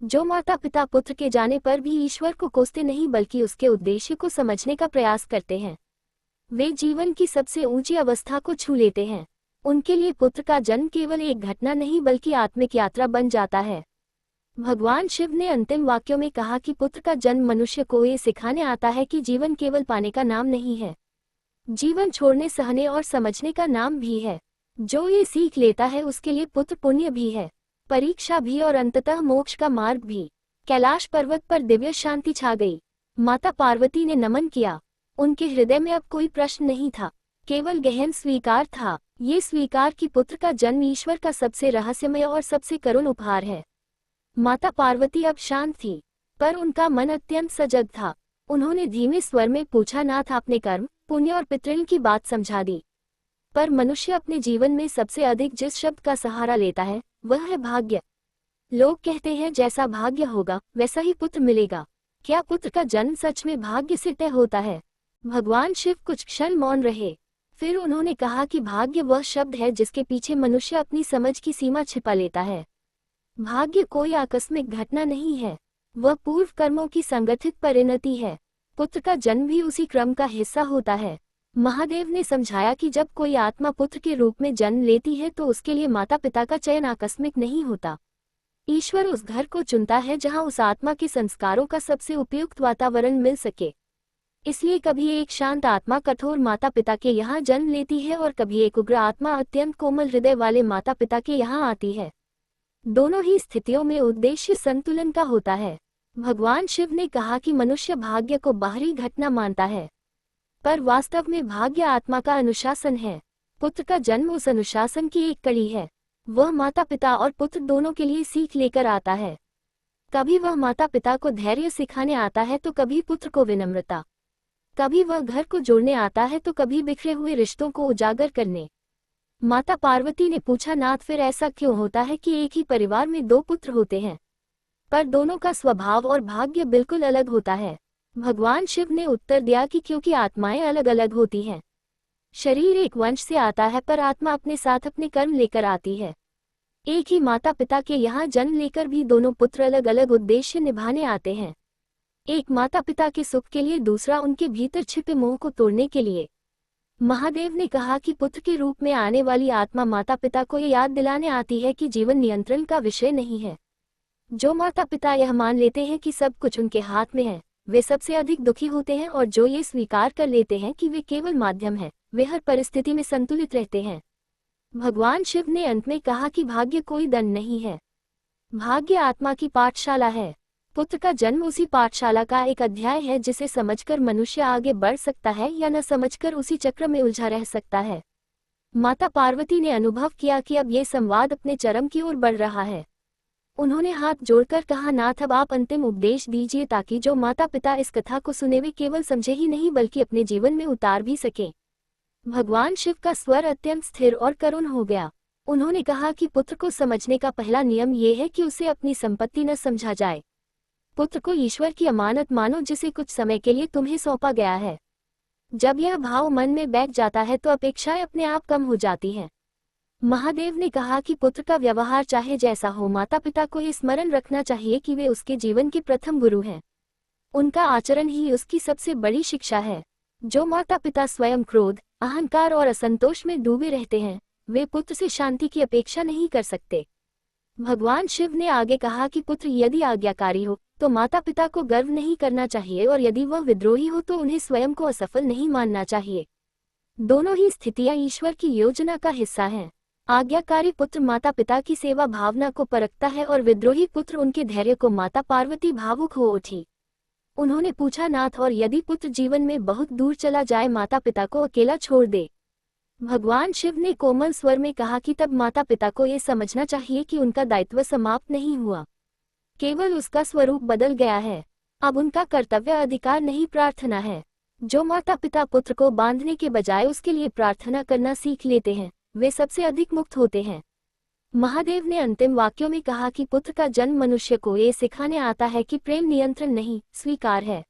जो माता पिता पुत्र के जाने पर भी ईश्वर को कोसते नहीं बल्कि उसके उद्देश्य को समझने का प्रयास करते हैं, वे जीवन की सबसे ऊंची अवस्था को छू लेते हैं। उनके लिए पुत्र का जन्म केवल एक घटना नहीं बल्कि आत्मिक यात्रा बन जाता है। भगवान शिव ने अंतिम वाक्यों में कहा कि पुत्र का जन्म मनुष्य को ये सिखाने आता है कि जीवन केवल पाने का नाम नहीं है, जीवन छोड़ने, सहने और समझने का नाम भी है। जो ये सीख लेता है उसके लिए पुत्र पुण्य भी है, परीक्षा भी और अंततः मोक्ष का मार्ग भी। कैलाश पर्वत पर दिव्य शांति छा गई। माता पार्वती ने नमन किया। उनके हृदय में अब कोई प्रश्न नहीं था, केवल गहन स्वीकार था। ये स्वीकार कि पुत्र का जन्म ईश्वर का सबसे रहस्यमय और सबसे करुण उपहार है। माता पार्वती अब शांत थी, पर उनका मन अत्यंत सजग था। उन्होंने धीमे स्वर में पूछा, नाथ, आपने कर्म, पुण्य और पितृन की बात समझा दी, पर मनुष्य अपने जीवन में सबसे अधिक जिस शब्द का सहारा लेता है वह है भाग्य। लोग कहते हैं जैसा भाग्य होगा वैसा ही पुत्र मिलेगा। क्या पुत्र का जन्म सच में भाग्य से तय होता है? भगवान शिव कुछ क्षण मौन रहे, फिर उन्होंने कहा कि भाग्य वह शब्द है जिसके पीछे मनुष्य अपनी समझ की सीमा छिपा लेता है। भाग्य कोई आकस्मिक घटना नहीं है, वह पूर्व कर्मों की संगठित परिणति है। पुत्र का जन्म भी उसी क्रम का हिस्सा होता है। महादेव ने समझाया कि जब कोई आत्मा पुत्र के रूप में जन्म लेती है तो उसके लिए माता पिता का चयन आकस्मिक नहीं होता। ईश्वर उस घर को चुनता है जहां उस आत्मा के संस्कारों का सबसे उपयुक्त वातावरण मिल सके। इसलिए कभी एक शांत आत्मा कठोर माता पिता के यहाँ जन्म लेती है और कभी एक उग्र आत्मा अत्यंत कोमल हृदय वाले माता पिता के यहाँ आती है। दोनों ही स्थितियों में उद्देश्य संतुलन का होता है। भगवान शिव ने कहा कि मनुष्य भाग्य को बाहरी घटना मानता है, पर वास्तव में भाग्य आत्मा का अनुशासन है। पुत्र का जन्म उस अनुशासन की एक कड़ी है। वह माता पिता और पुत्र दोनों के लिए सीख लेकर आता है। कभी वह माता पिता को धैर्य सिखाने आता है तो कभी पुत्र को विनम्रता। कभी वह घर को जोड़ने आता है तो कभी बिखरे हुए रिश्तों को उजागर करने। माता पार्वती ने पूछा, नाथ, फिर ऐसा क्यों होता है कि एक ही परिवार में दो पुत्र होते हैं पर दोनों का स्वभाव और भाग्य बिल्कुल अलग होता है? भगवान शिव ने उत्तर दिया कि क्योंकि आत्माएं अलग अलग होती हैं। शरीर एक वंश से आता है पर आत्मा अपने साथ अपने कर्म लेकर आती है। एक ही माता पिता के यहाँ जन्म लेकर भी दोनों पुत्र अलग अलग उद्देश्य निभाने आते हैं। एक माता पिता के सुख के लिए, दूसरा उनके भीतर छिपे मोह को तोड़ने के लिए। महादेव ने कहा कि पुत्र के रूप में आने वाली आत्मा माता पिता को ये याद दिलाने आती है कि जीवन नियंत्रण का विषय नहीं है। जो माता पिता यह मान लेते हैं कि सब कुछ उनके हाथ में है, वे सबसे अधिक दुखी होते हैं, और जो ये स्वीकार कर लेते हैं कि वे केवल माध्यम हैं, वे हर परिस्थिति में संतुलित रहते हैं। भगवान शिव ने अंत में कहा कि भाग्य कोई दंड नहीं है, भाग्य आत्मा की पाठशाला है। पुत्र का जन्म उसी पाठशाला का एक अध्याय है जिसे समझकर मनुष्य आगे बढ़ सकता है या न समझकर उसी चक्र में उलझा रह सकता है। माता पार्वती ने अनुभव किया कि अब ये संवाद अपने चरम की ओर बढ़ रहा है। उन्होंने हाथ जोड़कर कहा, नाथ अब आप अंतिम उपदेश दीजिए ताकि जो माता पिता इस कथा को सुने वे केवल समझे ही नहीं बल्कि अपने जीवन में उतार भी सकें। भगवान शिव का स्वर अत्यंत स्थिर और करुण हो गया। उन्होंने कहा कि पुत्र को समझने का पहला नियम ये है कि उसे अपनी संपत्ति न समझा जाए। पुत्र को ईश्वर की अमानत मानो जिसे कुछ समय के लिए तुम्हें सौंपा गया है। जब यह भाव मन में बैठ जाता है तो अपेक्षाएं अपने आप कम हो जाती हैं। महादेव ने कहा कि पुत्र का व्यवहार चाहे जैसा हो, माता पिता को ये स्मरण रखना चाहिए कि वे उसके जीवन के प्रथम गुरु हैं। उनका आचरण ही उसकी सबसे बड़ी शिक्षा है। जो माता पिता स्वयं क्रोध, अहंकार और असंतोष में डूबे रहते हैं, वे पुत्र से शांति की अपेक्षा नहीं कर सकते। भगवान शिव ने आगे कहा कि पुत्र यदि आज्ञाकारी हो तो माता पिता को गर्व नहीं करना चाहिए, और यदि वह विद्रोही हो तो उन्हें स्वयं को असफल नहीं मानना चाहिए। दोनों ही स्थितियां ईश्वर की योजना का हिस्सा हैं। आज्ञाकारी पुत्र माता पिता की सेवा भावना को परखता है और विद्रोही पुत्र उनके धैर्य को। माता पार्वती भावुक हो उठी। उन्होंने पूछा, नाथ और यदि पुत्र जीवन में बहुत दूर चला जाए, माता पिता को अकेला छोड़ दे? भगवान शिव ने कोमल स्वर में कहा कि तब माता पिता को ये समझना चाहिए कि उनका दायित्व समाप्त नहीं हुआ, केवल उसका स्वरूप बदल गया है। अब उनका कर्तव्य अधिकार नहीं, प्रार्थना है। जो माता पिता पुत्र को बांधने के बजाय उसके लिए प्रार्थना करना सीख लेते हैं, वे सबसे अधिक मुक्त होते हैं। महादेव ने अंतिम वाक्यों में कहा कि पुत्र का जन्म मनुष्य को ये सिखाने आता है कि प्रेम नियंत्रण नहीं, स्वीकार है।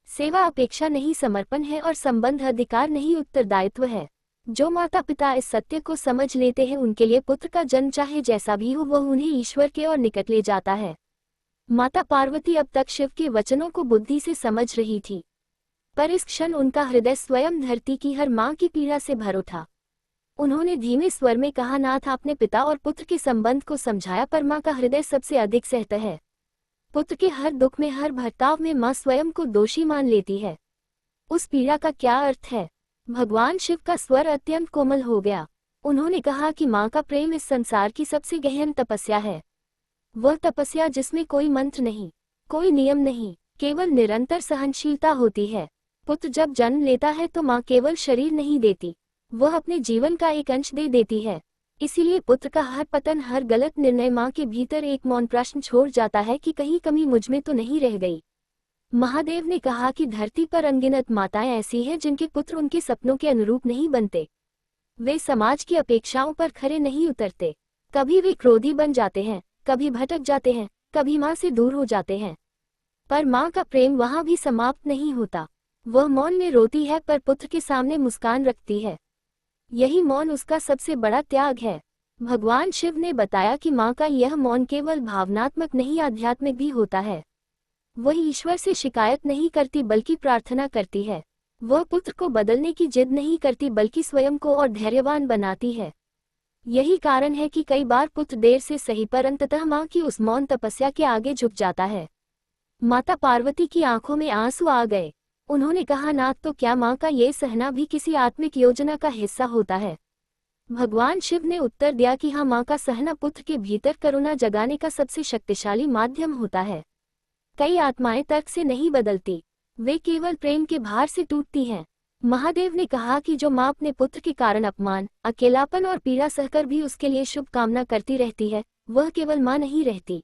सेवा अपेक्षा नहीं, समर्पण है, और संबंध अधिकार नहीं, उत्तरदायित्व है। जो माता पिता इस सत्य को समझ लेते हैं, उनके लिए पुत्र का जन्म चाहे जैसा भी हो, वह उन्हें ईश्वर के और निकट ले जाता है। माता पार्वती अब तक शिव के वचनों को बुद्धि से समझ रही थी, पर इस क्षण उनका हृदय स्वयं धरती की हर मां की पीड़ा से भर उठा। उन्होंने धीमे स्वर में कहा, नाथ आपने पिता और पुत्र के संबंध को समझाया, पर मां का हृदय सबसे अधिक सहता है। पुत्र के हर दुख में, हर भटकाव में मां स्वयं को दोषी मान लेती है। उस पीड़ा का क्या अर्थ है? भगवान शिव का स्वर अत्यंत कोमल हो गया। उन्होंने कहा कि मां का प्रेम इस संसार की सबसे गहन तपस्या है। वह तपस्या जिसमें कोई मंत्र नहीं, कोई नियम नहीं, केवल निरंतर सहनशीलता होती है। पुत्र जब जन्म लेता है तो मां केवल शरीर नहीं देती, वह अपने जीवन का एक अंश दे देती है। इसीलिए पुत्र का हर पतन, हर गलत निर्णय मां के भीतर एक मौन प्रश्न छोड़ जाता है कि कहीं कमी मुझमें तो नहीं रह गई। महादेव ने कहा कि धरती पर अनगिनत माताएं ऐसी हैं जिनके पुत्र उनके सपनों के अनुरूप नहीं बनते। वे समाज की अपेक्षाओं पर खरे नहीं उतरते। कभी वे क्रोधी बन जाते हैं, कभी भटक जाते हैं, कभी मां से दूर हो जाते हैं। पर मां का प्रेम वहां भी समाप्त नहीं होता। वह मौन में रोती है पर पुत्र के सामने मुस्कान रखती है। यही मौन उसका सबसे बड़ा त्याग है। भगवान शिव ने बताया कि मां का यह मौन केवल भावनात्मक नहीं, आध्यात्मिक भी होता है। वह ईश्वर से शिकायत नहीं करती बल्कि प्रार्थना करती है। वह पुत्र को बदलने की जिद नहीं करती बल्कि स्वयं को और धैर्यवान बनाती है। यही कारण है कि कई बार पुत्र देर से सही पर अंततः मां की उस मौन तपस्या के आगे झुक जाता है। माता पार्वती की आंखों में आंसू आ गए। उन्होंने कहा, नाथ तो क्या मां का ये सहना भी किसी आत्मिक योजना का हिस्सा होता है? भगवान शिव ने उत्तर दिया कि हाँ, मां का सहना पुत्र के भीतर करुणा जगाने का सबसे शक्तिशाली माध्यम होता है। कई आत्माएं तर्क से नहीं बदलती, वे केवल प्रेम के भार से टूटती हैं। महादेव ने कहा कि जो मां अपने पुत्र के कारण अपमान, अकेलापन और पीड़ा सहकर भी उसके लिए शुभ कामना करती रहती है, वह केवल मां नहीं रहती,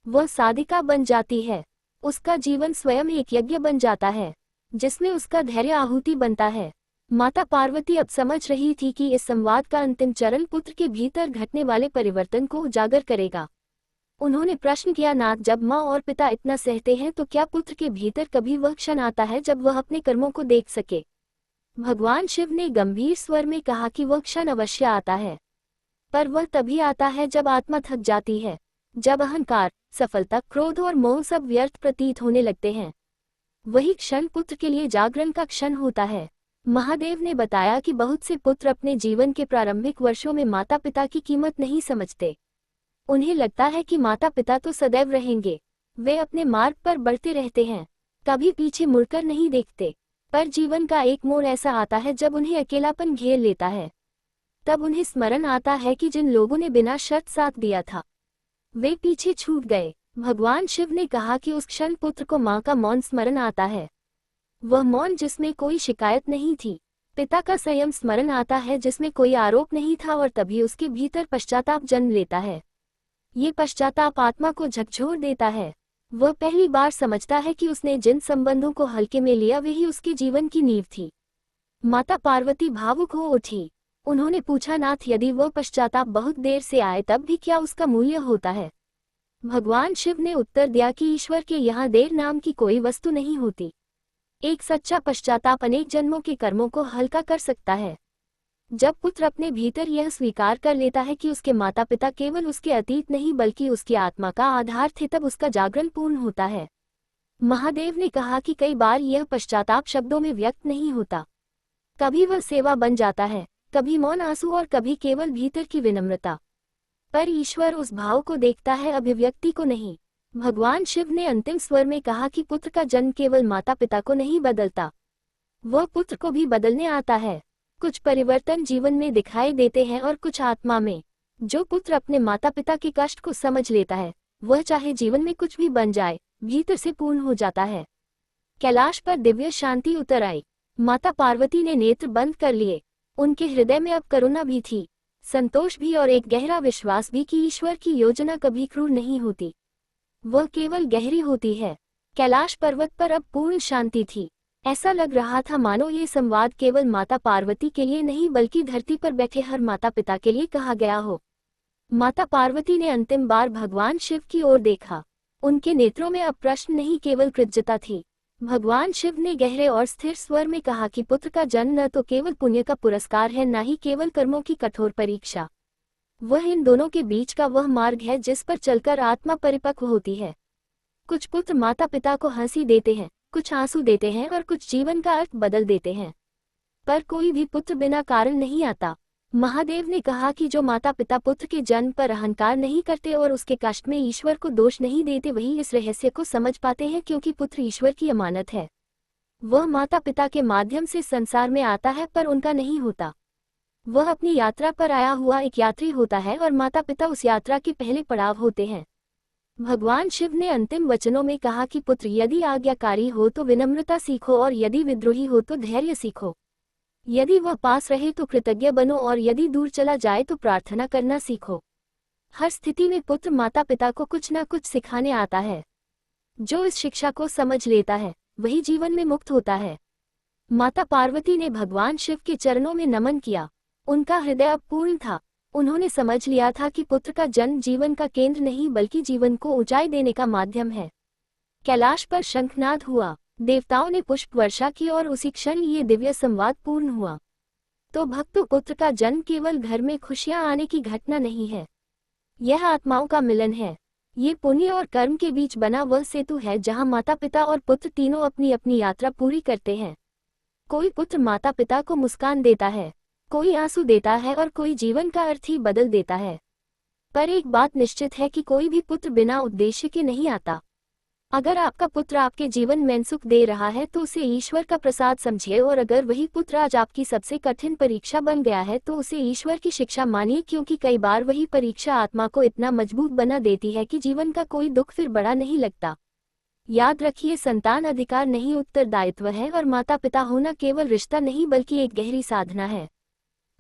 वह साधिका बन जाती है। उसका जीवन स्वयं एक यज्ञ बन जाता है जिसमें उसका धैर्य आहुति बनता है। माता पार्वती अब समझ रही थी कि इस संवाद का अंतिम चरण पुत्र के भीतर घटने वाले परिवर्तन को उजागर करेगा। उन्होंने प्रश्न किया, नाथ, जब माँ और पिता इतना सहते हैं तो क्या पुत्र के भीतर कभी वह क्षण आता है जब वह अपने कर्मों को देख सके? भगवान शिव ने गंभीर स्वर में कहा कि वह क्षण अवश्य आता है, पर वह तभी आता है जब आत्मा थक जाती है, जब अहंकार, सफलता, क्रोध और मोह सब व्यर्थ प्रतीत होने लगते हैं। वही क्षण पुत्र के लिए जागरण का क्षण होता है। महादेव ने बताया कि बहुत से पुत्र अपने जीवन के प्रारंभिक वर्षों में माता पिता की कीमत नहीं समझते। उन्हें लगता है कि माता पिता तो सदैव रहेंगे, वे अपने मार्ग पर बढ़ते रहते हैं, कभी पीछे मुड़कर नहीं देखते। पर जीवन का एक मोड़ ऐसा आता है जब उन्हें अकेलापन घेर लेता है। तब उन्हें स्मरण आता है कि जिन लोगों ने बिना शर्त साथ दिया था, वे पीछे छूट गए। भगवान शिव ने कहा कि उस क्षण पुत्र को माँ का मौन स्मरण आता है, वह मौन जिसमें कोई शिकायत नहीं थी। पिता का संयम स्मरण आता है जिसमें कोई आरोप नहीं था, और तभी उसके भीतर पश्चाताप जन्म लेता है। ये पश्चाताप आत्मा को झकझोर देता है। वह पहली बार समझता है कि उसने जिन संबंधों को हल्के में लिया वही उसके जीवन की नींव थी। माता पार्वती भावुक हो उठी। उन्होंने पूछा, नाथ, यदि वह पश्चाताप बहुत देर से आए तब भी क्या उसका मूल्य होता है? भगवान शिव ने उत्तर दिया कि ईश्वर के यहाँ देर नाम की कोई वस्तु नहीं होती। एक सच्चा पश्चाताप अनेक जन्मों के कर्मों को हल्का कर सकता है। जब पुत्र अपने भीतर यह स्वीकार कर लेता है कि उसके माता पिता केवल उसके अतीत नहीं बल्कि उसकी आत्मा का आधार थे, तब उसका जागरण पूर्ण होता है। महादेव ने कहा कि कई बार यह पश्चाताप शब्दों में व्यक्त नहीं होता। कभी वह सेवा बन जाता है, कभी मौन आंसू, और कभी केवल भीतर की विनम्रता। पर ईश्वर उस भाव को देखता है, अभिव्यक्ति को नहीं। भगवान शिव ने अंतिम स्वर में कहा कि पुत्र का जन्म केवल माता पिता को नहीं बदलता, वह पुत्र को भी बदलने आता है। कुछ परिवर्तन जीवन में दिखाई देते हैं और कुछ आत्मा में। जो पुत्र अपने माता पिता के कष्ट को समझ लेता है, वह चाहे जीवन में कुछ भी बन जाए, भीतर से पूर्ण हो जाता है। कैलाश पर दिव्य शांति उतर आई। माता पार्वती ने नेत्र बंद कर लिए। उनके हृदय में अब करुणा भी थी, संतोष भी, और एक गहरा विश्वास भी कि ईश्वर की योजना कभी क्रूर नहीं होती, वह केवल गहरी होती है। कैलाश पर्वत पर अब पूर्ण शांति थी। ऐसा लग रहा था मानो ये संवाद केवल माता पार्वती के लिए नहीं बल्कि धरती पर बैठे हर माता पिता के लिए कहा गया हो। माता पार्वती ने अंतिम बार भगवान शिव की ओर देखा। उनके नेत्रों में अब प्रश्न नहीं, केवल कृतज्ञता थी। भगवान शिव ने गहरे और स्थिर स्वर में कहा कि पुत्र का जन्म न तो केवल पुण्य का पुरस्कार है, न ही केवल कर्मों की कठोर परीक्षा। वह इन दोनों के बीच का वह मार्ग है जिस पर चलकर आत्मा परिपक्व होती है। कुछ पुत्र माता पिता को हंसी देते हैं, कुछ आंसू देते हैं, और कुछ जीवन का अर्थ बदल देते हैं। पर कोई भी पुत्र बिना कारण नहीं आता। महादेव ने कहा कि जो माता पिता पुत्र के जन्म पर अहंकार नहीं करते और उसके कष्ट में ईश्वर को दोष नहीं देते, वही इस रहस्य को समझ पाते हैं, क्योंकि पुत्र ईश्वर की अमानत है। वह माता पिता के माध्यम से संसार में आता है पर उनका नहीं होता। वह अपनी यात्रा पर आया हुआ एक यात्री होता है और माता पिता उस यात्रा के पहले पड़ाव होते हैं। भगवान शिव ने अंतिम वचनों में कहा कि पुत्र, यदि आज्ञाकारी हो तो विनम्रता सीखो, और यदि विद्रोही हो तो धैर्य सीखो। यदि वह पास रहे तो कृतज्ञ बनो, और यदि दूर चला जाए तो प्रार्थना करना सीखो। हर स्थिति में पुत्र माता पिता को कुछ न कुछ सिखाने आता है। जो इस शिक्षा को समझ लेता है वही जीवन में मुक्त होता है। माता पार्वती ने भगवान शिव के चरणों में नमन किया। उनका हृदय अब पूर्ण था। उन्होंने समझ लिया था कि पुत्र का जन्म जीवन का केंद्र नहीं बल्कि जीवन को ऊंचाई देने का माध्यम है। कैलाश पर शंखनाद हुआ, देवताओं ने पुष्प वर्षा की, और उसी क्षण ये दिव्य संवाद पूर्ण हुआ। तो भक्तों, पुत्र का जन्म केवल घर में खुशियां आने की घटना नहीं है, यह आत्माओं का मिलन है। ये पुण्य और कर्म के बीच बना वह सेतु है जहां माता पिता और पुत्र तीनों अपनी अपनी यात्रा पूरी करते हैं। कोई पुत्र माता पिता को मुस्कान देता है, कोई आंसू देता है, और कोई जीवन का अर्थ ही बदल देता है। पर एक बात निश्चित है कि कोई भी पुत्र बिना उद्देश्य के नहीं आता। अगर आपका पुत्र आपके जीवन में सुख दे रहा है तो उसे ईश्वर का प्रसाद समझिए, और अगर वही पुत्र आज आपकी सबसे कठिन परीक्षा बन गया है तो उसे ईश्वर की शिक्षा मानिए, क्योंकि कई बार वही परीक्षा आत्मा को इतना मजबूत बना देती है कि जीवन का कोई दुख फिर बड़ा नहीं लगता। याद रखिए, संतान अधिकार नहीं, उत्तरदायित्व है, और माता पिता होना केवल रिश्ता नहीं बल्कि एक गहरी साधना है।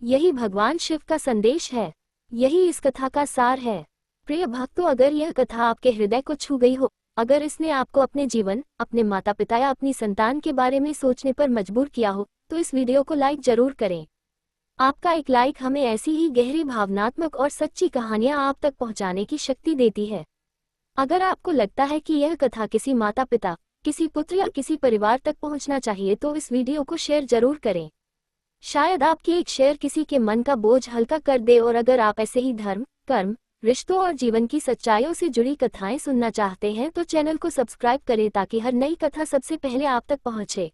यही भगवान शिव का संदेश है, यही इस कथा का सार है। प्रिय भक्तों, अगर यह कथा आपके हृदय को छू गई हो, अगर इसने आपको अपने जीवन, अपने माता पिता या अपनी संतान के बारे में सोचने पर मजबूर किया हो, तो इस वीडियो को लाइक जरूर करें। आपका एक लाइक हमें ऐसी ही गहरी भावनात्मक और सच्ची कहानियां आप तक पहुंचाने की शक्ति देती है। अगर आपको लगता है कि यह कथा किसी माता पिता, किसी पुत्र या किसी परिवार तक पहुंचना चाहिए तो इस वीडियो को शेयर जरूर करें। शायद आपकी एक शेयर किसी के मन का बोझ हल्का कर दे। और अगर आप ऐसे ही धर्म, कर्म, रिश्तों और जीवन की सच्चाइयों से जुड़ी कथाएं सुनना चाहते हैं तो चैनल को सब्सक्राइब करें ताकि हर नई कथा सबसे पहले आप तक पहुंचे।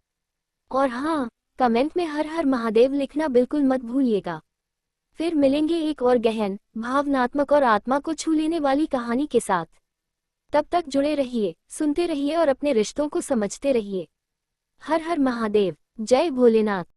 और हाँ, कमेंट में हर हर महादेव लिखना बिल्कुल मत भूलिएगा। फिर मिलेंगे एक और गहन, भावनात्मक और आत्मा को छू लेने वाली कहानी के साथ। तब तक जुड़े रहिए, सुनते रहिए और अपने रिश्तों को समझते रहिए। हर हर महादेव, जय भोलेनाथ।